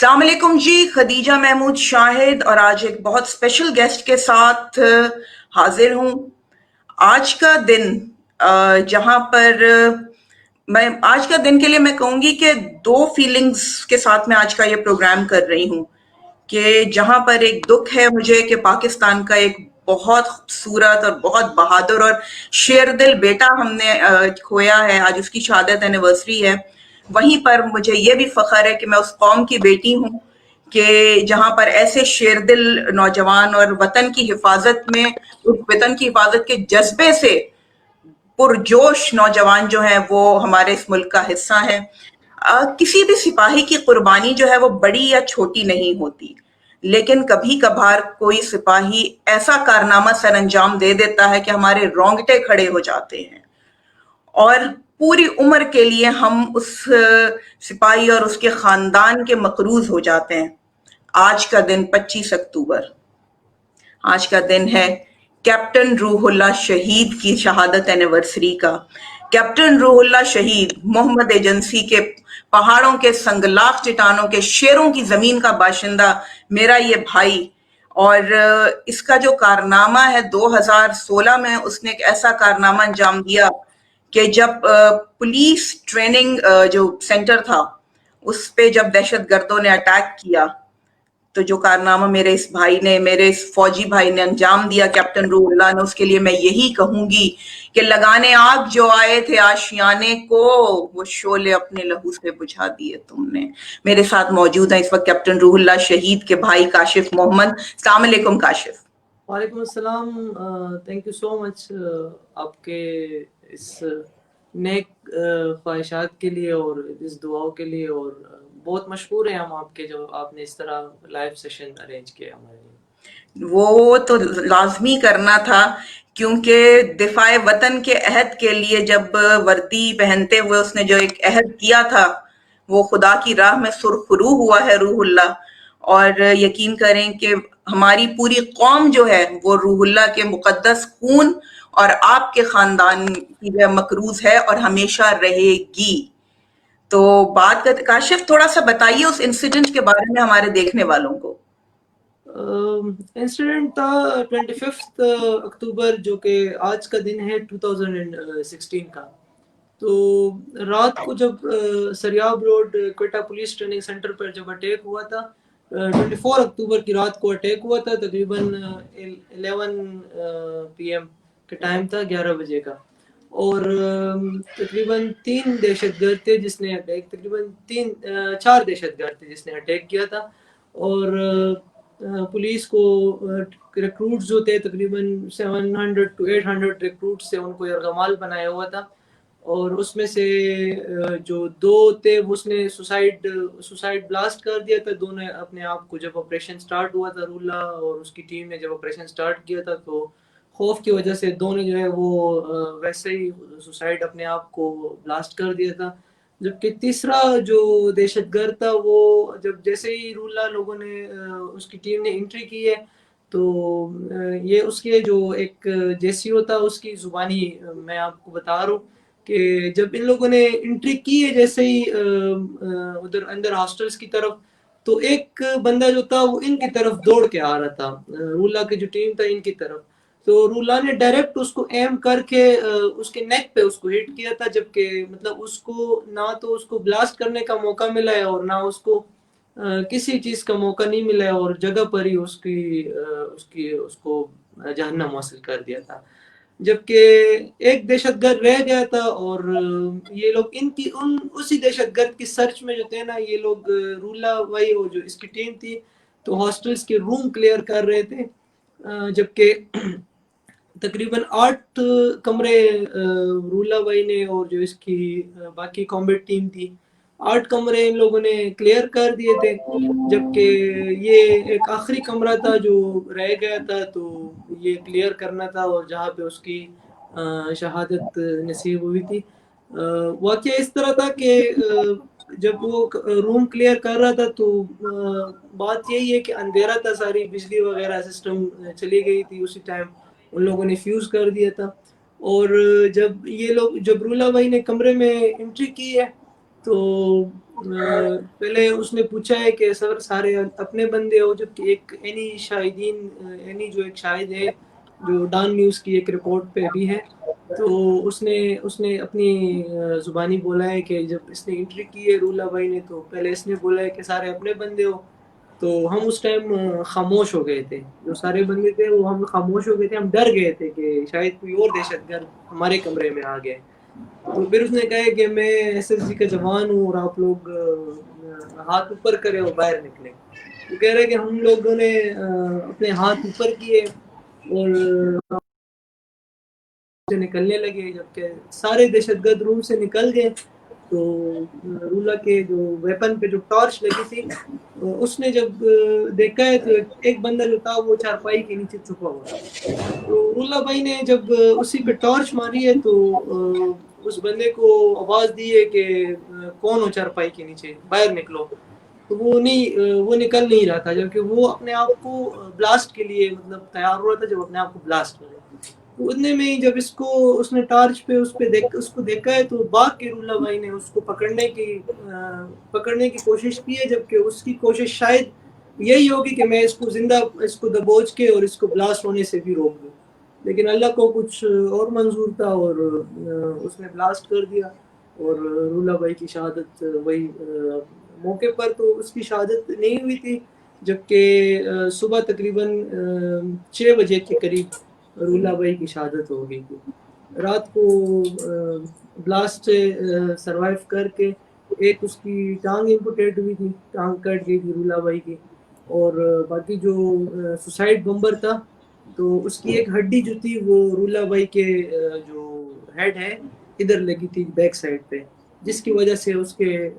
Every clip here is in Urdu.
السلام علیکم جی، خدیجہ محمود شاہد اور آج ایک بہت اسپیشل گیسٹ کے ساتھ حاضر ہوں۔ آج کا دن جہاں پر میں آج کا دن کے لیے میں کہوں گی کہ دو فیلنگز کے ساتھ میں آج کا یہ پروگرام کر رہی ہوں کہ جہاں پر ایک دکھ ہے مجھے کہ پاکستان کا ایک بہت خوبصورت اور بہت بہادر اور شیر دل بیٹا ہم نے کھویا ہے، آج اس کی شہادت اینیورسری ہے۔ وہیں پر مجھے یہ بھی فخر ہے کہ میں اس قوم کی بیٹی ہوں کہ جہاں پر ایسے شیر دل نوجوان اور وطن کی حفاظت میں وطن کی حفاظت کے جذبے سے پرجوش نوجوان جو ہیں وہ ہمارے اس ملک کا حصہ ہیں۔ کسی بھی سپاہی کی قربانی جو ہے وہ بڑی یا چھوٹی نہیں ہوتی، لیکن کبھی کبھار کوئی سپاہی ایسا کارنامہ سر انجام دے دیتا ہے کہ ہمارے رونگٹے کھڑے ہو جاتے ہیں اور پوری عمر کے لیے ہم اس سپاہی اور اس کے خاندان کے مقروض ہو جاتے ہیں۔ آج کا دن 25 اکتوبر، آج کا دن ہے کیپٹن روح اللہ شہید کی شہادت اینیورسری کا۔ کیپٹن روح اللہ شہید محمد ایجنسی کے پہاڑوں کے سنگلاخ چٹانوں کے شیروں کی زمین کا باشندہ میرا یہ بھائی، اور اس کا جو کارنامہ ہے 2016 میں اس نے ایک ایسا کارنامہ انجام دیا کہ جب پولیس ٹریننگ جو سینٹر تھا اس پہ جب دہشت گردوں نے اٹیک کیا تو جو کارنامہ میرے اس بھائی نے، میرے اس فوجی بھائی نے انجام دیا کیپٹن روح اللہ نے، اس کے لیے میں یہی کہوں گی کہ لگانے آگ جو آئے تھے آشیانے کو، وہ شعلے اپنے لہو سے بجھا دیے تم نے۔ میرے ساتھ موجود ہیں اس وقت کیپٹن روح اللہ شہید کے بھائی کاشف محمد۔ السلام علیکم کاشف۔ وعلیکم السلام۔ تھینک یو سو مچ آپ کے اس نیک خواہشات کے لیے اور اس دعاؤں کے لیے، اور بہت مشکور ہیں ہم آپ کے جو آپ نے اس طرح لائیو سیشن ارینج کیا ہمارے لیے۔ وہ تو لازمی کرنا تھا کیونکہ دفاع وطن کے عہد کے لیے جب وردی پہنتے ہوئے اس نے جو ایک عہد کیا تھا وہ خدا کی راہ میں سرخرو ہوا ہے روح اللہ، اور یقین کریں کہ ہماری پوری قوم جو ہے وہ روح اللہ کے مقدس خون اور آپ کے خاندان کی مقروض ہے اور ہمیشہ رہے گی۔ تو بات کرتے کاشف تھوڑا سا بتائیے اس انسیڈنٹ کے بارے میں ہمارے دیکھنے والوں کو۔ انسیڈنٹ تھا 25 اکتوبر جو کہ آج کا دن ہے 2016 کا۔ تو رات کو جب Sariab road Quetta police training centre پر جب اٹیک ہوا تھا، 24 اکتوبر کی رات کو اٹیک ہوا تھا، تقریباً 11 PM کے ٹائم تھا، 11 بجے کا، اور تقریباً 3 دہشت گرد تھے جس نے تقریباً 4 دہشت گرد تھے جس نے اٹیک کیا تھا، اور پولیس کو ریکروٹس جو تھے تقریباً 700 to 800 ریکروٹس سے ان کو یرغمال بنایا ہوا تھا، اور اس میں سے جو 2 تھے اس نے سوسائڈ بلاسٹ کر دیا تھا، دونوں اپنے آپ کو۔ جب آپریشن سٹارٹ ہوا تھا رولہ اور اس کی ٹیم نے جب آپریشن سٹارٹ کیا تھا تو خوف کی وجہ سے دونوں جو ہے وہ ویسے ہی سوسائڈ اپنے آپ کو بلاسٹ کر دیا تھا۔ جبکہ تیسرا جو دہشت گرد تھا وہ جب جیسے ہی رولہ لوگوں نے اس کی ٹیم نے انٹری کی ہے تو یہ اس کے جو ایک جیسیو تھا اس کی زبانی میں آپ کو بتا رہا ہوں کہ جب ان لوگوں نے انٹری کی ہے جیسے ہی ادھر اندر ہاسٹلز کی طرف، تو ایک بندہ جو تھا وہ ان کی طرف دوڑ کے آ رہا تھا، رولہ کی جو ٹیم تھا ان کی طرف، تو رولہ نے ڈائریکٹ اس کو ایم کر کے اس کے نیک پہ اس کو ہٹ کیا تھا، جبکہ مطلب اس کو نہ تو اس کو بلاسٹ کرنے کا موقع ملا ہے اور نہ اس کو کسی چیز کا موقع نہیں ملا ہے، اور جگہ پر ہی اس کو جہنم حاصل کر دیا تھا۔ جبکہ ایک دہشت گرد رہ گیا تھا، اور یہ لوگ اسی دہشت گرد کی سرچ میں جو تھے نا، یہ لوگ رولہ وہی جو اس کی ٹیم تھی تو ہاسٹلز کے روم کلیئر کر رہے تھے، جبکہ تقریباً 8 کمرے رولہ بھائی نے اور جو اس کی باقی کامبیٹ ٹیم تھی 8 کمرے ان لوگوں نے کلیئر کر دیے تھے، جبکہ یہ ایک آخری کمرہ تھا جو رہ گیا تھا تو یہ کلیئر کرنا تھا، اور جہاں پہ اس کی شہادت نصیب ہوئی تھی۔ واقعہ اس طرح تھا کہ جب وہ روم کلیئر کر رہا تھا تو بات یہی ہے کہ اندھیرا تھا، ساری بجلی وغیرہ سسٹم چلی گئی تھی اسی ٹائم، ان لوگوں نے فیوز کر دیا تھا، اور جب یہ لوگ جب رولہ بھائی نے کمرے میں انٹری کی ہے تو پہلے اس نے پوچھا ہے کہ سر سارے اپنے بندے ہو، جبکہ ایک اینی جو ایک شاہد ہے جو ڈان نیوز کی ایک رپورٹ پہ بھی ہے، تو اس نے اپنی زبانی بولا ہے کہ جب اس نے انٹری کی ہے رولہ بھائی نے، تو پہلے اس نے بولا ہے کہ سارے اپنے بندے ہو، تو ہم اس ٹائم خاموش ہو گئے تھے، جو سارے بندے تھے وہ ہم خاموش ہو گئے تھے، ہم ڈر گئے تھے کہ شاید کوئی اور دہشت گرد ہمارے کمرے میں آ گئے۔ تو پھر اس نے کہا کہ میں ایس ایس جی کا جوان ہوں اور آپ لوگ ہاتھ اوپر کرے اور باہر نکلے۔ وہ کہہ رہے کہ ہم لوگوں نے اپنے ہاتھ اوپر کیے اور سے نکلنے لگے، جبکہ سارے دہشت گرد روم سے نکل گئے۔ تو رولہ کے جو ویپن پہ جو ٹارچ لگی تھی، اس نے جب دیکھا ہے تو ایک بندہ جو تھا وہ چارپائی کے نیچے چھپا ہوا تھا۔ تو رولہ بھائی نے جب اسی پہ ٹارچ ماری ہے تو اس بندے کو آواز دی ہے کہ کون ہو چارپائی کے نیچے، باہر نکلو۔ تو وہ نکل نہیں رہا تھا، جبکہ وہ اپنے آپ کو بلاسٹ کے لیے مطلب تیار ہو رہا تھا، جب اپنے آپ کو بلاسٹ کرے۔ تو اتنے میں ہی جب اس نے ٹارچ پہ اس کو دیکھا ہے تو باغ کے رولہ بھائی نے اس کو پکڑنے کی کوشش کی ہے، جبکہ اس کی کوشش شاید یہی ہوگی کہ میں اس کو دبوچ کے اور اس کو بلاسٹ ہونے سے بھی روک دوں، لیکن اللہ کو کچھ اور منظور تھا اور اس نے بلاسٹ کر دیا اور رولہ بھائی کی شہادت وہی موقع پر تو اس کی شہادت نہیں ہوئی تھی، جبکہ صبح تقریباً 6 بجے کے قریب رولہ بھائی کی شہادت ہو گئی تھی۔ رات کو بلاسٹ سے سروائیو کر کے ایک اس کی ٹانگ ایمپوٹیٹ ہوئی تھی، ٹانگ کٹ گئی تھی رولہ بھائی کی، اور باقی جو سوسائڈ بمبر تھا تو اس کی ایک ہڈی جو تھی وہ رولہ بھائی کے جو ہیڈ ہے ادھر لگی تھی بیک سائڈ پہ، جس کی وجہ سے اس کے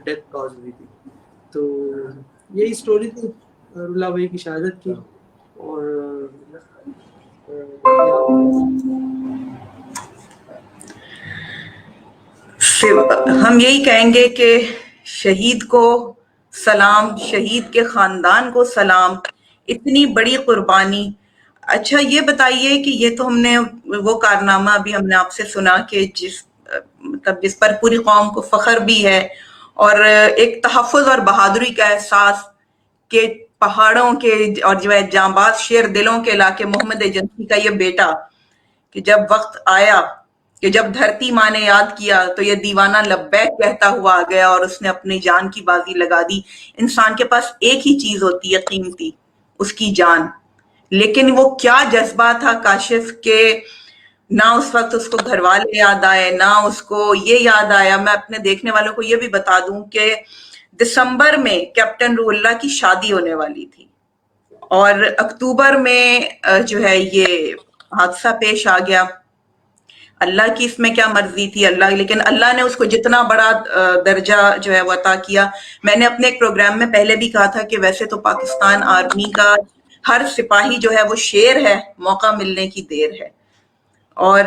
ڈیتھ کاز ہوئی تھی۔ تو یہی سٹوری تھی رولہ بھائی کی شہادت کی، اور ہم یہی کہیں گے کہ شہید کو سلام، شہید کے خاندان کو سلام، اتنی بڑی قربانی۔ اچھا یہ بتائیے کہ یہ تو ہم نے وہ کارنامہ ابھی ہم نے آپ سے سنا کہ جس پر پوری قوم کو فخر بھی ہے، اور ایک تحفظ اور بہادری کا احساس کہ پہاڑوں کے اور جو ہے جانباز شیر دلوں کے علاقے محمد ایجنسی کا یہ بیٹا، کہ جب وقت آیا کہ جب دھرتی ماں نے یاد کیا تو یہ دیوانہ لبیک کہتا ہوا آ گیا اور اس نے اپنی جان کی بازی لگا دی۔ انسان کے پاس ایک ہی چیز ہوتی ہے قیمتی، اس کی جان، لیکن وہ کیا جذبہ تھا کاشف کہ نہ اس وقت اس کو گھر والے یاد آئے، نہ اس کو یہ یاد آیا۔ میں اپنے دیکھنے والوں کو یہ بھی بتا دوں کہ دسمبر میں کیپٹن روح اللہ کی شادی ہونے والی تھی، اور اکتوبر میں جو ہے یہ حادثہ پیش آ گیا۔ اللہ کی اس میں کیا مرضی تھی لیکن اللہ نے اس کو جتنا بڑا درجہ جو ہے وہ عطا کیا۔ میں نے اپنے ایک پروگرام میں پہلے بھی کہا تھا کہ ویسے تو پاکستان آرمی کا ہر سپاہی جو ہے وہ شیر ہے، موقع ملنے کی دیر ہے، اور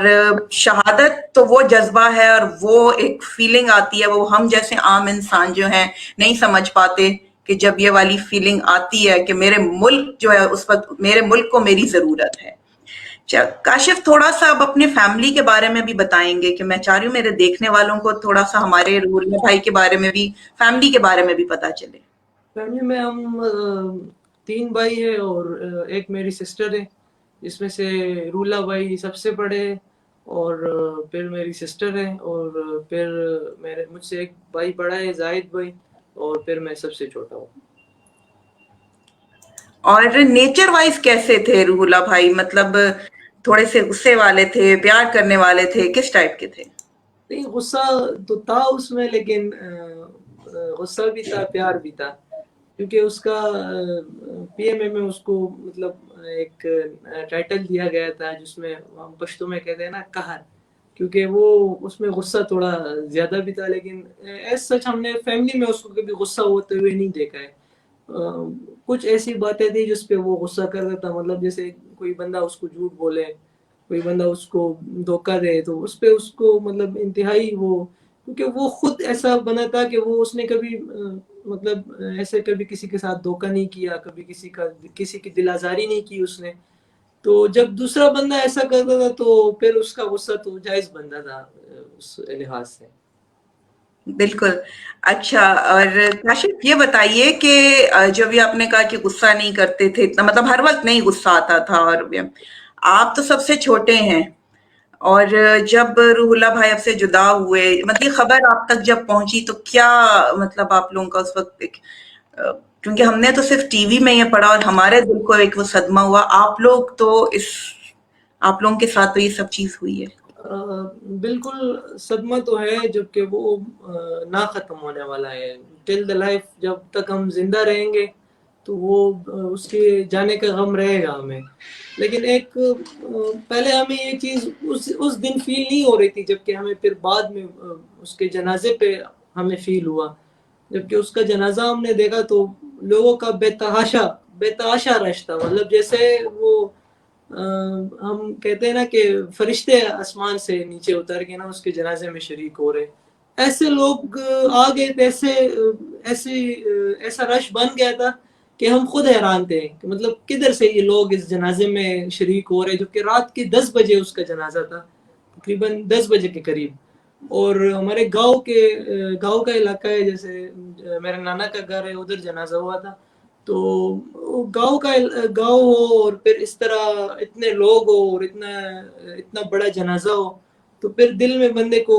شہادت تو وہ جذبہ ہے اور وہ ایک فیلنگ آتی ہے، وہ ہم جیسے عام انسان جو ہیں نہیں سمجھ پاتے کہ جب یہ والی فیلنگ آتی ہے کہ میرے ملک جو ہے اس وقت میرے ملک کو میری ضرورت ہے۔ کاشف تھوڑا سا اب اپنے فیملی کے بارے میں بھی بتائیں گے، کہ میں چاہ رہی ہوں میرے دیکھنے والوں کو تھوڑا سا ہمارے رولہ بھائی کے بارے میں بھی، فیملی کے بارے میں بھی پتا چلے۔ فیملی میں ہم 3 بھائی ہیں اور ایک میری سسٹر ہے، جس میں سے رولہ بھائی سب سے بڑے ہیں، اور پھر میری سسٹر ہے، اور پھر مجھ سے ایک بھائی بڑا ہے زاہد بھائی، اور پھر میں سب سے چھوٹا ہوں۔ اور نیچر وائز کیسے تھے رولہ بھائی؟ مطلب تھوڑے سے غصے والے تھے، پیار کرنے والے تھے، کس ٹائپ کے تھے؟ نہیں، غصہ تو تھا اس میں، لیکن غصہ بھی تھا، پیار بھی تھا، کیونکہ اس کا پی ایم اے میں اس کو مطلب ایک ٹائٹل دیا گیا تھا جس میں ہم پشتو میں کہتے ہیں نا قہر، کیونکہ وہ اس میں غصہ تھوڑا زیادہ بھی تھا، لیکن ایز سچ ہم نے فیملی میں اس کو کبھی غصہ ہوتے ہوئے نہیں دیکھا ہے۔ کچھ ایسی باتیں تھی جس پہ وہ غصہ کرتا تھا، مطلب جیسے کوئی بندہ اس کو جھوٹ بولے، کوئی بندہ اس کو دھوکہ دے، تو اس پہ اس کو مطلب انتہائی وہ، کیونکہ وہ خود ایسا بنا تھا کہ وہ اس نے کبھی مطلب ایسے کبھی کسی کے ساتھ دھوکہ نہیں کیا، کبھی کسی کی دل آزاری نہیں کی اس نے، تو جب دوسرا بندہ ایسا کرتا تھا تو پھر اس کا غصہ تو جائز بنتا تھا اس لحاظ سے۔ بالکل. اچھا اور کاشف یہ بتائیے کہ جب یہ آپ نے کہا کہ غصہ نہیں کرتے تھے اتنا مطلب ہر وقت نہیں غصہ آتا تھا اور آپ تو سب سے چھوٹے ہیں اور جب روح اللہ بھائی اب سے جدا ہوئے مطلب یہ خبر آپ تک جب پہنچی تو کیا مطلب آپ لوگوں کا اس وقت کیونکہ ہم نے تو صرف ٹی وی میں یہ پڑھا اور ہمارے دل کو ایک وہ صدمہ ہوا آپ لوگ تو آپ لوگوں کے ساتھ تو یہ سب چیز ہوئی ہے. بالکل صدمہ تو ہے جبکہ وہ نہ ختم ہونے والا ہے ٹل دا لائف. جب تک ہم زندہ رہیں گے تو وہ اس کے جانے کا غم رہے گا ہمیں. لیکن ایک پہلے ہمیں یہ چیز اس دن فیل نہیں ہو رہی تھی جبکہ ہمیں پھر بعد میں اس کے جنازے پہ ہمیں فیل ہوا. جبکہ اس کا جنازہ ہم نے دیکھا تو لوگوں کا بے تحاشا رش تھا. مطلب جیسے وہ ہم کہتے ہیں نا کہ فرشتے آسمان سے نیچے اتر کے نا اس کے جنازے میں شریک ہو رہے. ایسے لوگ آ گئے تھے ایسا رش بن گیا تھا کہ ہم خود حیران تھے کہ مطلب کدھر سے یہ لوگ اس جنازے میں شریک ہو رہے. جبکہ رات کے 10 بجے اس کا جنازہ تھا تقریباً 10 بجے کے قریب. اور ہمارے گاؤں کا علاقہ ہے جیسے میرے نانا کا گھر ہے ادھر جنازہ ہوا تھا. تو گاؤں ہو اور پھر اس طرح اتنے لوگ ہو اور اتنا بڑا جنازہ ہو تو پھر دل میں بندے کو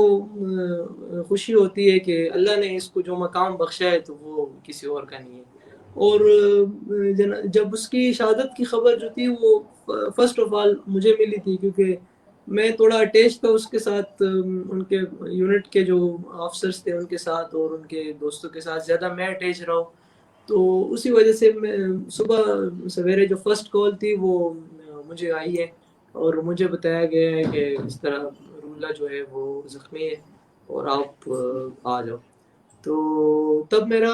خوشی ہوتی ہے کہ اللہ نے اس کو جو مقام بخشا ہے تو وہ کسی اور کا نہیں ہے. اور جب اس کی شہادت کی خبر جو تھی وہ فرسٹ آف آل مجھے ملی تھی کیونکہ میں تھوڑا اٹیچ تھا اس کے ساتھ. ان کے یونٹ کے جو آفسرس تھے ان کے ساتھ اور ان کے دوستوں کے ساتھ زیادہ میں اٹیچ رہا ہوں. تو اسی وجہ سے میں صبح سویرے جو فرسٹ کال تھی وہ مجھے آئی ہے اور مجھے بتایا گیا ہے کہ اس طرح رولا جو ہے وہ زخمی ہے اور آپ آ جاؤ. تو تب میرا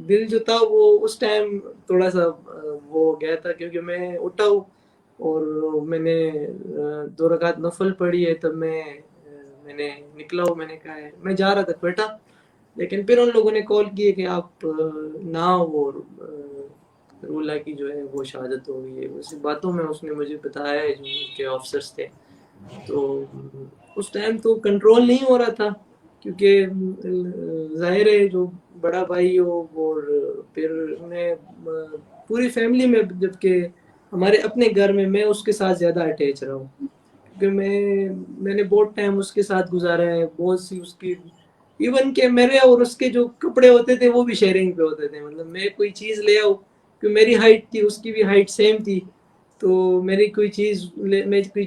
دل جو تھا وہ اس ٹائم تھوڑا سا وہ ہو گیا تھا کیونکہ میں اٹھا ہوں اور میں نے 2 رکعت نفل پڑھی ہے. تب میں نے نکلا ہوں. میں نے کہا ہے میں جا رہا تھا بیٹا لیکن پھر ان لوگوں نے کال کی کہ آپ نہ وہ رولا کی جو ہے وہ شہادت ہو گئی ہے. اسی باتوں میں اس نے مجھے بتایا ہے جو ان کے آفسرس تھے. تو اس ٹائم تو کنٹرول نہیں ہو رہا تھا کیونکہ ظاہر ہے جو بڑا بھائی ہو اور پھر میں پوری فیملی میں جبکہ ہمارے اپنے گھر میں اس کے ساتھ زیادہ اٹیچ رہا ہوں کیونکہ میں نے بہت ٹائم اس کے ساتھ گزارا ہے. بہت سی اس کی ایون کہ میرے اور اس کے جو کپڑے ہوتے تھے وہ بھی شیئرنگ پہ ہوتے تھے. مطلب میں کوئی چیز لے آؤں کہ میری ہائٹ تھی اس کی بھی ہائٹ سیم تھی تو میں کوئی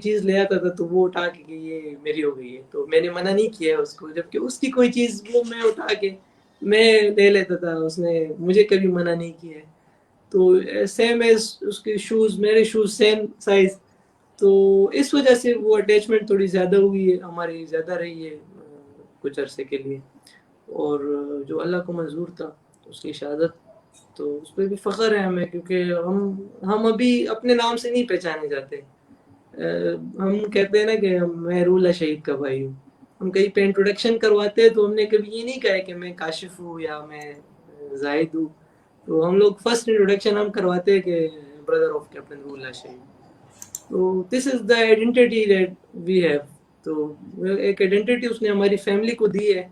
چیز لے آتا تھا تو وہ اٹھا کے کہ یہ میری ہو گئی ہے تو میں نے منع نہیں کیا اس کو. جبکہ اس کی کوئی چیز وہ میں اٹھا کے میں لے لیتا تھا. اس نے مجھے کبھی منع نہیں کیا ہے. تو سیم ایز اس کے شوز میرے شوز سیم سائز. تو اس وجہ سے وہ اٹیچمنٹ تھوڑی زیادہ ہوئی ہے ہماری زیادہ رہی ہے کچھ عرصے کے لیے. اور جو اللہ کو منظور تھا اس کی شہادت تو اس پہ بھی فخر ہے ہمیں کیونکہ ہم ابھی اپنے نام سے نہیں پہچانے جاتے. ہم کہتے ہیں نا کہ میں رولا شہید کا بھائی ہوں. ہم کہیں پہ انٹروڈکشن کرواتے ہیں تو ہم نے کبھی یہ نہیں کہا کہ میں کاشف ہوں یا میں زاہد ہوں. تو ہم لوگ فرسٹ انٹروڈکشن ہم کرواتے ہیں کہ بردر آف کیپٹن رولا شہید. تو this is the identity that we have. تو ایک آئیڈینٹی اس نے ہماری فیملی کو دی ہے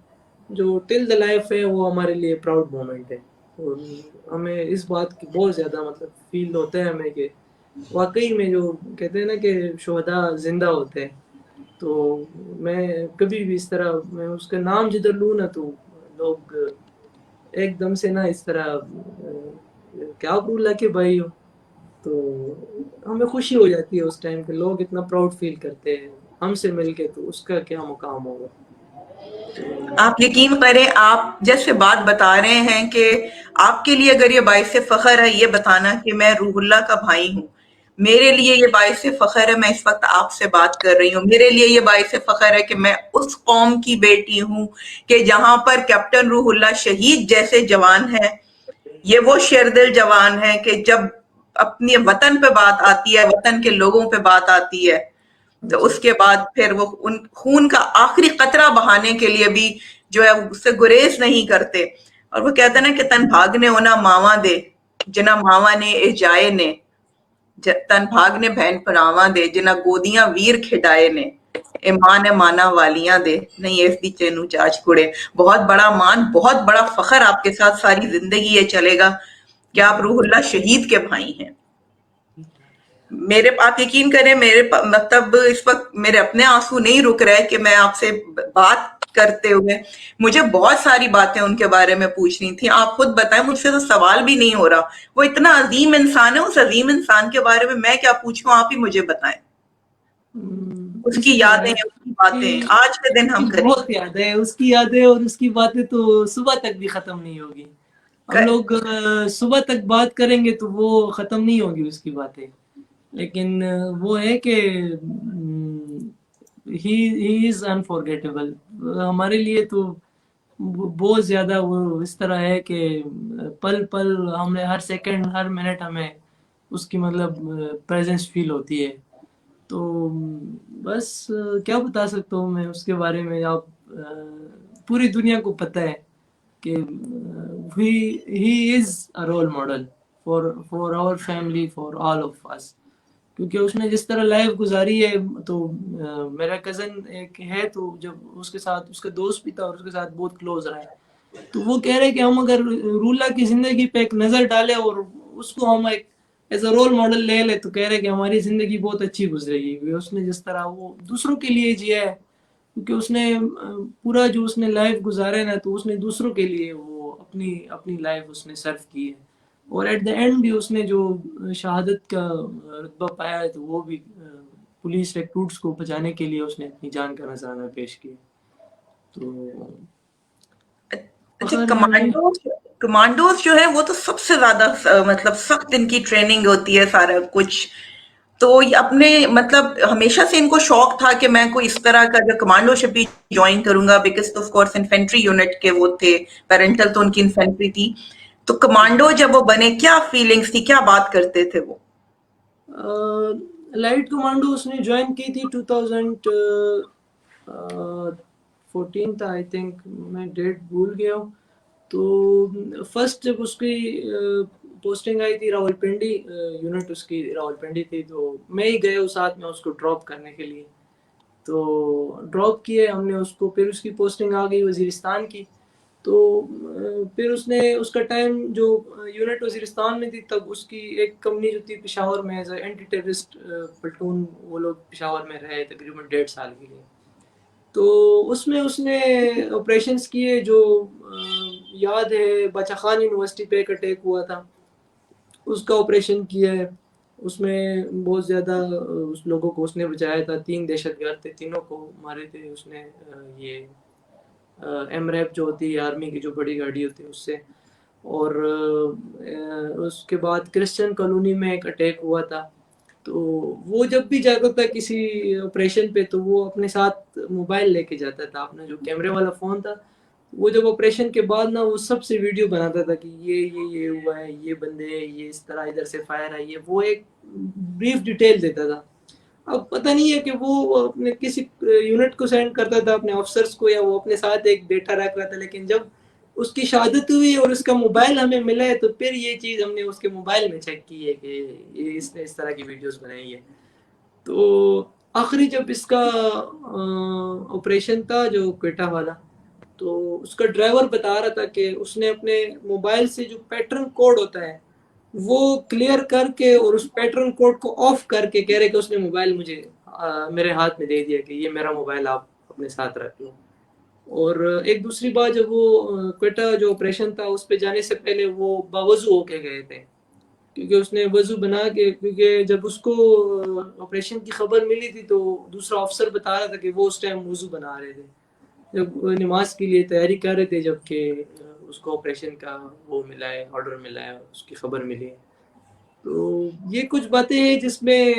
جو ٹل دا لائف ہے وہ ہمارے لیے پراؤڈ مومنٹ ہے. اور ہمیں اس بات کی بہت زیادہ مطلب فیل ہوتا ہے ہمیں کہ واقعی میں جو کہتے ہیں نا کہ شہداء زندہ ہوتے ہیں. تو میں کبھی بھی اس طرح میں اس کا نام جدھر لوں نا تو لوگ ایک دم سے نا اس طرح کیا آپ رولا کے بھائی ہو. تو ہمیں خوشی ہو جاتی ہے اس ٹائم کہ لوگ اتنا پراؤڈ فیل کرتے ہیں ہم سے مل کے تو اس کا کیا مقام ہوگا. آپ یقین کریں آپ جیسے بات بتا رہے ہیں کہ آپ کے لیے اگر یہ باعث فخر ہے یہ بتانا کہ میں روح اللہ کا بھائی ہوں میرے لیے یہ باعث فخر ہے. میں اس وقت آپ سے بات کر رہی ہوں میرے لیے یہ باعث فخر ہے کہ میں اس قوم کی بیٹی ہوں کہ جہاں پر کیپٹن روح اللہ شہید جیسے جوان ہے. یہ وہ شیردل جوان ہے کہ جب اپنی وطن پہ بات آتی ہے وطن کے لوگوں پہ بات آتی ہے تو جی اس کے بعد پھر وہ ان خون کا آخری قطرہ بہانے کے لیے بھی جو ہے اس سے گریز نہیں کرتے. اور وہ کہتے ہیں نا کہ تن بھاگنے ہونا ماواں دے جنا ماواں نے اے جائے نے تن بھاگنے بہن پراواں دے جنا گودیاں ویر کھڈائے نے. ایمان مانا والیاں دے نہیں اس دی چینو چاچ کڑے. بہت بڑا مان، بہت بڑا فخر آپ کے ساتھ ساری زندگی یہ چلے گا کہ آپ روح اللہ شہید کے بھائی ہیں. میرے آپ یقین کریں میرے مطلب اس وقت میرے اپنے آنسو نہیں رک رہے کہ میں آپ سے بات کرتے ہوئے مجھے بہت ساری باتیں ان کے بارے میں پوچھنی تھی. آپ خود بتائیں، مجھ سے تو سوال بھی نہیں ہو رہا. وہ اتنا عظیم انسان ہے، اس عظیم انسان کے بارے میں کیا پوچھوں، آپ ہی مجھے بتائیں. اس اس کی طرح یادیں، ہے اس کی باتیں کہ آج کے دن اس ہم کی کریں بہت یاد ہے، اس کی یادیں اور اس کی باتیں تو صبح تک بھی ختم نہیں ہوگی. ہم لوگ صبح تک بات کریں گے تو وہ ختم نہیں ہوگی اس کی باتیں. لیکن وہ ہے کہ ہی از انفارگیٹیبل ہمارے لیے. تو بہت زیادہ وہ اس طرح ہے کہ پل پل ہمیں ہر سیکنڈ ہر منٹ ہمیں اس کی مطلب پریزنس فیل ہوتی ہے. تو بس کیا بتا سکتا ہوں میں اس کے بارے میں. آپ پوری دنیا کو پتہ ہے کہ he is a role model for our family, for all of us. کیونکہ اس نے جس طرح لائف گزاری ہے. تو میرا کزن ایک ہے، تو جب اس کے ساتھ اس کا دوست بھی تھا اور اس کے ساتھ بہت کلوز رہا ہے، تو وہ کہہ رہے کہ ہم اگر رولہ کی زندگی پہ ایک نظر ڈالیں اور اس کو ہم ایک ایز اے رول ماڈل لے لیں تو کہہ رہے کہ ہماری زندگی بہت اچھی گزرے گی. اس نے جس طرح وہ دوسروں کے لیے جیا ہے، کیونکہ اس نے پورا جو اس نے لائف گزارا نا، تو اس نے دوسروں کے لیے وہ اپنی لائف اس نے سرو کی ہے. اور ایٹ دا اینڈ بھی اس نے جو شہادت کا رتبہ پایا ہے تو وہ بھی پولیس ریکروٹس کو بچانے کے لیے اس نے اپنی جان کا نذرانہ پیش کیا. تو اچھا، فخر ہے ہمیں. کمانڈوز جو ہیں وہ تو سب سے زیادہ مطلب سخت ان کی ٹریننگ ہوتی ہے، سارا کچھ. تو یہ اپنے مطلب ہمیشہ سے ان کو شوق تھا کہ میں کوئی اس طرح کا جو کمانڈو شپ بھی جوائن کروں گا، because of course infantry unit کے وہ تھے، پیرنٹل تو ان کی انفینٹری تھی. تو کمانڈو جب وہ بنے کیا فیلنگز تھی، کیا بات کرتے تھے وہ؟ لائٹ کمانڈو اس نے جوائن کی تھی 2014 تھا آئی تھنک، میں ڈیٹ بھول گیا ہوں. تو فرسٹ جب اس کی پوسٹنگ آئی تھی راول پنڈی، یونٹ اس کی راول پنڈی تھی، تو میں ہی گیا اس ساتھ میں اس کو ڈراپ کرنے کے لیے. تو ڈراپ کیے ہم نے اس کو. پھر اس کی پوسٹنگ آ گئی وزیرستان کی. تو پھر اس نے اس کا ٹائم جو یونٹ وزیرستان میں تھی تب اس کی ایک کمپنی جو تھی پشاور میں as a anti terrorist platoon, وہ لوگ پشاور میں رہے تقریباً 1.5 سال کے لیے. تو اس میں اس نے آپریشنس کیے. جو یاد ہے بچہ خان یونیورسٹی پہ ایک اٹیک ہوا تھا، اس کا آپریشن کیا ہے. اس میں بہت زیادہ اس لوگوں کو اس نے بچایا تھا. 3 دہشت گرد تھے، تینوں کو مارے تھے اس نے. یہ ایم ریپ جو ہوتی ہے آرمی کی جو بڑی گاڑی ہوتی ہے اس سے. اور اس کے بعد کرسچن کالونی میں ایک اٹیک ہوا تھا. تو وہ جب بھی جاتا تھا کسی آپریشن پہ تو وہ اپنے ساتھ موبائل لے کے جاتا تھا، اپنا جو کیمرے والا فون تھا. وہ جب آپریشن کے بعد نا وہ سب سے ویڈیو بناتا تھا کہ یہ ہوا ہے، یہ بندے ہیں، یہ اس طرح ادھر سے فائر آئی ہے. وہ ایک بریف ڈیٹیل دیتا تھا. اب پتہ نہیں ہے کہ وہ اپنے کسی یونٹ کو سینڈ کرتا تھا اپنے افسرس کو، یا وہ اپنے ساتھ ایک ڈیٹا رکھ رہا تھا. لیکن جب اس کی شہادت ہوئی اور اس کا موبائل ہمیں ملا ہے تو پھر یہ چیز ہم نے اس کے موبائل میں چیک کی ہے کہ اس نے اس طرح کی ویڈیوز بنائی ہے. تو آخری جب اس کا آپریشن تھا جو کوئٹہ والا، تو اس کا ڈرائیور بتا رہا تھا کہ اس نے اپنے موبائل سے جو پیٹرن کوڈ ہوتا ہے وہ کلیئر کر کے اور اس پیٹرن کوڈ کو آف کر کے کہہ رہے کہ اس نے موبائل مجھے میرے ہاتھ میں دے دیا کہ یہ میرا موبائل آپ اپنے ساتھ رکھ لو. اور ایک دوسری بات، جب وہ کوئٹہ جو آپریشن تھا اس پہ جانے سے پہلے وہ باوضو ہو کے گئے تھے، کیونکہ اس نے وضو بنا کے. کیونکہ جب اس کو آپریشن کی خبر ملی تھی تو دوسرا افسر بتا رہا تھا کہ وہ اس ٹائم وضو بنا رہے تھے جب نماز کے لیے تیاری کر رہے تھے، جبکہ اس کو آپریشن کا وہ ملا ہے، آرڈر ملا ہے، اس کی خبر ملی ہے. تو یہ کچھ باتیں ہیں جس میں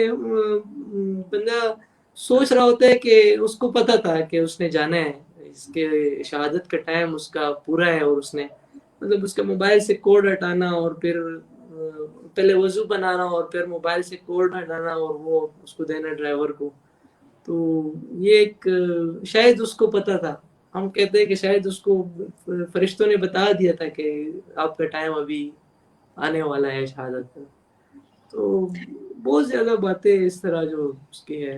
بندہ سوچ رہا ہوتا ہے کہ اس کو پتہ تھا کہ اس نے جانا ہے. اس کے شہادت کا ٹائم اس کا پورا ہے اور اس نے مطلب اس کے موبائل سے کوڈ ہٹانا اور پھر پہلے وضو بنانا اور پھر موبائل سے کوڈ ہٹانا اور وہ اس کو دینا ڈرائیور کو. تو یہ ایک شاید اس کو پتہ تھا. ہم کہتے ہیں کہ شاید اس کو فرشتوں نے بتا دیا تھا کہ آپ کا ٹائم ابھی آنے والا ہے شہادت کا. تو بہت زیادہ باتیں اس طرح جو اس کی ہے.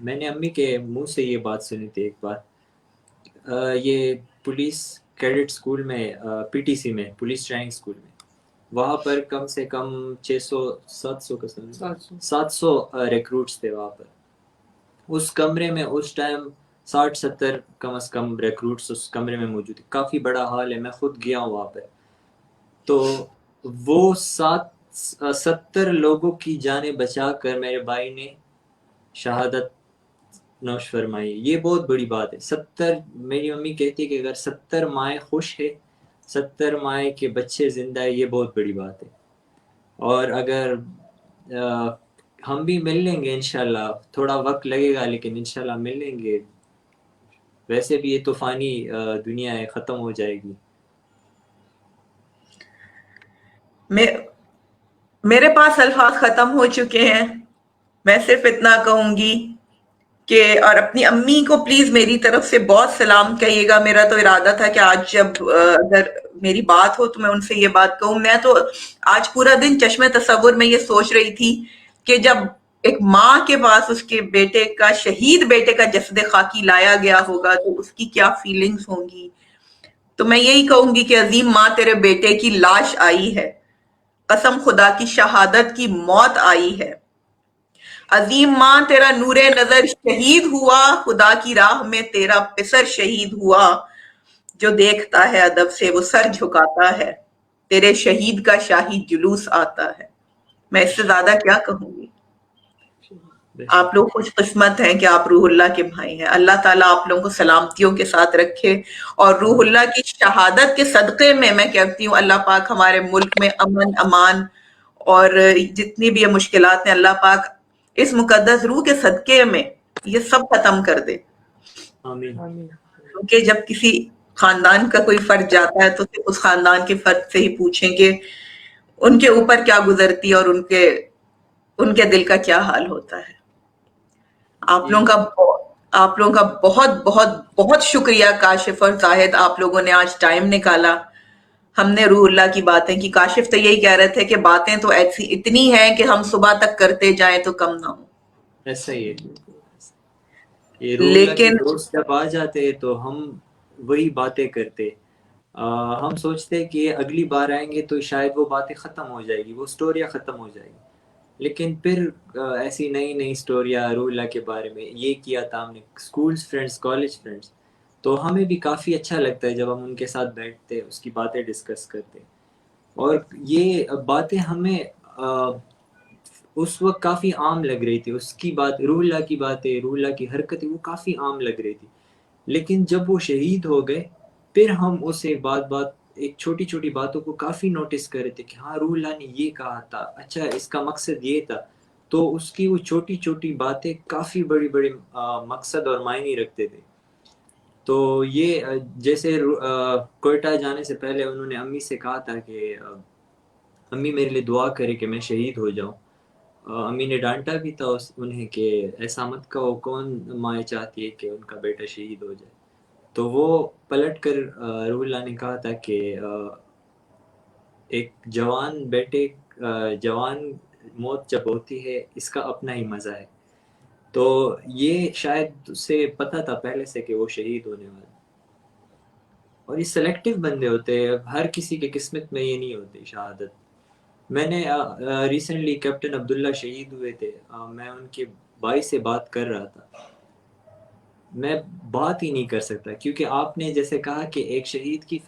میں نے امی کے منہ سے یہ بات سنی تھی ایک بار، یہ پولیس کیڈٹ اسکول میں، پی ٹی سی میں، پولیس ٹریننگ اسکول میں، وہاں پر کم سے کم 700 ریکروٹس تھے وہاں پر. اس کمرے میں اس ٹائم 60-70 کم از کم ریکروٹس اس کمرے میں موجود تھے. کافی بڑا ہال ہے، میں خود گیا ہوں وہاں پہ. تو وہ 70 لوگوں کی جانیں بچا کر میرے بھائی نے شہادت نوش فرمائی. یہ بہت بڑی بات ہے. 70، میری امی کہتی ہے کہ اگر 70 مائیں خوش ہے، 70 مائیں کے بچے زندہ ہے، یہ بہت بڑی بات ہے. اور اگر ہم بھی مل لیں گے انشاءاللہ، تھوڑا وقت لگے گا لیکن انشاءاللہ مل لیں گے. ویسے بھی یہ طوفانی دنیا ہے، ختم ہو جائے گی. میرے پاس الفاظ ختم ہو چکے ہیں. میں صرف اتنا کہوں گی کہ، اور اپنی امی کو پلیز میری طرف سے بہت سلام کہیے گا. میرا تو ارادہ تھا کہ آج جب اگر میری بات ہو تو میں ان سے یہ بات کہوں. میں تو آج پورا دن چشمے تصور میں یہ سوچ رہی تھی کہ جب ایک ماں کے پاس اس کے بیٹے کا، شہید بیٹے کا جسد خاکی لایا گیا ہوگا تو اس کی کیا فیلنگز ہوں گی. تو میں یہی کہوں گی کہ عظیم ماں، تیرے بیٹے کی لاش آئی ہے، قسم خدا کی شہادت کی موت آئی ہے. عظیم ماں، تیرا نور نظر شہید ہوا، خدا کی راہ میں تیرا پسر شہید ہوا. جو دیکھتا ہے ادب سے وہ سر جھکاتا ہے، تیرے شہید کا شاہی جلوس آتا ہے. میں اس سے زیادہ کیا کہوں گی. آپ لوگ خوش قسمت ہیں کہ آپ روح اللہ کے بھائی ہیں. اللہ تعالیٰ آپ لوگوں کو سلامتیوں کے ساتھ رکھے، اور روح اللہ کی شہادت کے صدقے میں کہتی ہوں اللہ پاک ہمارے ملک میں امن، امان، اور جتنی بھی یہ مشکلات ہیں اللہ پاک اس مقدس روح کے صدقے میں یہ سب ختم کر دے. آمین. کیونکہ جب کسی خاندان کا کوئی فرد جاتا ہے تو صرف اس خاندان کے فرد سے ہی پوچھیں کہ ان کے اوپر کیا گزرتی ہے اور ان کے دل کا کیا حال ہوتا ہے. آپ لوگوں کا بہت بہت بہت شکریہ کاشف اور زاہد. آپ لوگوں نے آج ٹائم نکالا، ہم نے روح اللہ کی باتیں کی. کاشف تو یہی کہہ رہے تھے کہ باتیں تو ایسی اتنی ہیں کہ ہم صبح تک کرتے جائیں تو کم نہ ہو. ایسا ہی ہے. یہ روح اللہ کے لیکن دوست جب آ جاتے تو ہم وہی باتیں کرتے. ہم سوچتے کہ اگلی بار آئیں گے تو شاید وہ باتیں ختم ہو جائے گی، وہ سٹوریاں ختم ہو جائیں گی. لیکن پھر ایسی نئی سٹوریاں روح اللہ کے بارے میں، یہ کیا تھا ہم نے، اسکولس فرینڈس، کالج فرینڈس. تو ہمیں بھی کافی اچھا لگتا ہے جب ہم ان کے ساتھ بیٹھتے، اس کی باتیں ڈسکس کرتے. اور یہ باتیں ہمیں اس وقت کافی عام لگ رہی تھی. اس کی بات، روح اللہ کی باتیں، روح اللہ کی حرکتیں، وہ کافی عام لگ رہی تھی. لیکن جب وہ شہید ہو گئے پھر ہم اسے ایک چھوٹی چھوٹی باتوں کو کافی نوٹس کر رہے تھے کہ ہاں روح اللہ نے یہ کہا تھا، اچھا اس کا مقصد یہ تھا. تو اس کی وہ چھوٹی چھوٹی باتیں کافی بڑی بڑی مقصد اور معنی رکھتے تھے. تو یہ جیسے کوئٹہ جانے سے پہلے انہوں نے امی سے کہا تھا کہ امی میرے لیے دعا کرے کہ میں شہید ہو جاؤں. امی نے ڈانٹا بھی تھا انہیں کہ ایسا مت کہو، کون ماں چاہتی ہے کہ ان کا بیٹا شہید ہو جائے. تو وہ پلٹ کر روح اللہ نے کہا تھا کہ ایک جوان موت جب ہوتی ہے اس کا اپنا ہی مزہ ہے. تو یہ شاید اسے پتہ تھا پہلے سے کہ وہ شہید ہونے والا. اور یہ سلیکٹیو بندے ہوتے ہیں، ہر کسی کے قسمت میں یہ نہیں ہوتی شہادت. میں نے ریسنٹلی کیپٹن عبداللہ شہید ہوئے تھے، میں ان کے بھائی سے بات کر رہا تھا. میں بات ہی نہیں کر سکتا کیونکہ آپ نے جیسے کہا کہ ایک شہید کی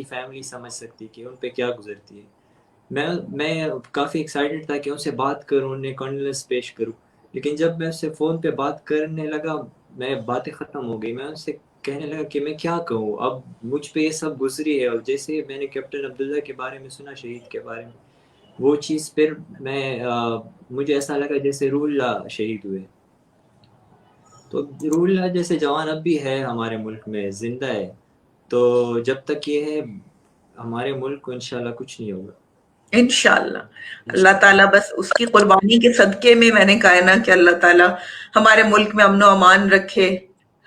فیملی سمجھ سکتی کہ ان پہ کیا گزرتی ہے. میں کافی ایکسائٹڈ تھا کہ ان سے بات کروں، انہیں کانڈولنس پیش کروں. لیکن جب میں اس سے فون پہ بات کرنے لگا، میں باتیں ختم ہو گئی. میں ان سے کہنے لگا کہ میں کیا کہوں، اب مجھ پہ یہ سب گزری ہے. اور جیسے میں نے کیپٹن عبداللہ کے بارے میں سنا، شہید کے بارے میں، وہ چیز پھر مجھے ایسا لگا جیسے روح اللہ شہید ہوئے. تو روح اللہ جیسے جوان اب بھی ہے ہمارے ملک میں، زندہ ہے. تو جب تک یہ ہے ہمارے ملک کو انشاءاللہ کچھ نہیں ہوگا. انشاءاللہ اللہ تعالیٰ بس اس کی قربانی کے صدقے میں نے کہا نا کہ اللہ تعالیٰ ہمارے ملک میں امن و امان رکھے،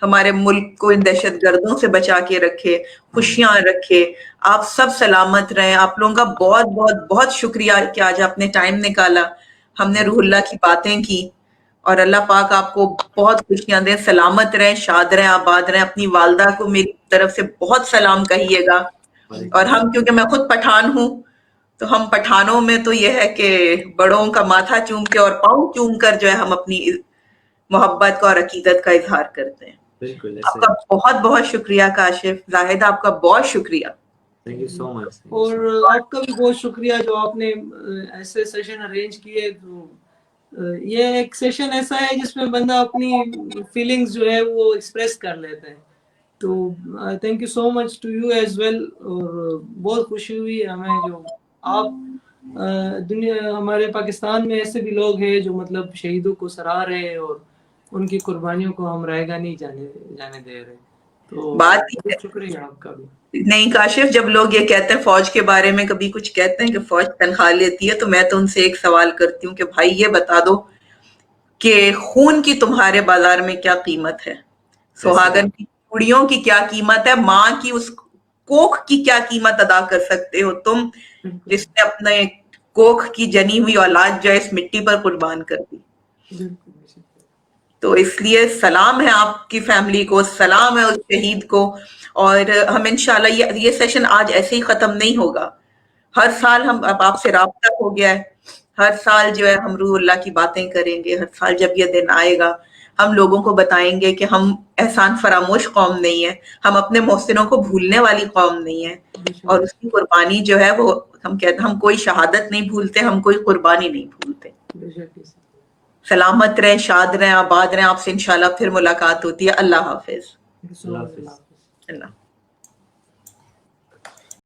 ہمارے ملک کو ان دہشت گردوں سے بچا کے رکھے، خوشیاں رکھے. آپ سب سلامت رہیں. آپ لوگوں کا بہت بہت بہت شکریہ کہ آج آپ نے ٹائم نکالا. ہم نے روح اللہ کی باتیں کی. اور اللہ پاک آپ کو بہت خوشیاں دیں, سلامت رہیں, شاد رہیں, آباد رہیں. اپنی والدہ کو میری طرف سے بہت سلام کہیے گا. اور ہم, کیونکہ میں خود پٹھان ہوں, تو ہم پٹھانوں میں تو یہ ہے کہ بڑوں کا ماتھا چوم کے اور پاؤں چوم کر جو ہے ہم اپنی محبت کا اور عقیدت کا اظہار کرتے ہیں. بالکل آپ کا بہت بہت شکریہ کاشف. زاہدہ آپ کا بہت شکریہ. تھینک یو سو مچ. اور آپ کا بھی بہت شکریہ جو آپ نے ایسے سیشن ارینج کیے. تو یہ ایک سیشن ایسا ہے جس میں بندہ اپنی فیلنگز جو ہے وہ ایکسپریس کر لیتا ہے. تو thank you so much to you as well. اور بہت خوشی ہوئی ہمیں جو آپ دنیا, ہمارے پاکستان میں ایسے بھی لوگ ہیں جو مطلب شہیدوں کو سراہ رہے ہیں اور ان کی قربانیوں کو ہم رائے گاہ نہیں جانے دے رہے. تو بات بہت شکریہ آپ کا بھی. نہیں کاشف, جب لوگ یہ کہتے ہیں فوج کے بارے میں, کبھی کچھ کہتے ہیں کہ فوج تنخواہ لیتی ہے, تو میں تو ان سے ایک سوال کرتی ہوں کہ بھائی یہ بتا دو کہ خون کی تمہارے بازار میں کیا قیمت ہے, سہاگن کی چوڑیوں کی کیا قیمت ہے, ماں کی اس کوکھ کی کیا قیمت ادا کر سکتے ہو تم, جس نے اپنے کوکھ کی جنی ہوئی اولاد جو ہے اس مٹی پر قربان کر دی. تو اس لیے سلام ہے آپ کی فیملی کو, سلام ہے اس شہید کو. اور ہم انشاءاللہ یہ سیشن آج ایسے ہی ختم نہیں ہوگا. ہر سال ہم, اب آپ سے رابطہ ہو گیا ہے, ہر سال جو ہے ہم روح اللہ کی باتیں کریں گے. ہر سال جب یہ دن آئے گا ہم لوگوں کو بتائیں گے کہ ہم احسان فراموش قوم نہیں ہے, ہم اپنے محسنوں کو بھولنے والی قوم نہیں ہے. اور اس کی قربانی جو ہے وہ ہم کہتے ہیں, ہم کوئی شہادت نہیں بھولتے, ہم کوئی قربانی نہیں بھولتے. سلامت رہیں, شاد رہیں, آباد رہیں. آپ سے انشاءاللہ پھر ملاقات ہوتی ہے. اللہ حافظ. اللہ حافظ. اللہ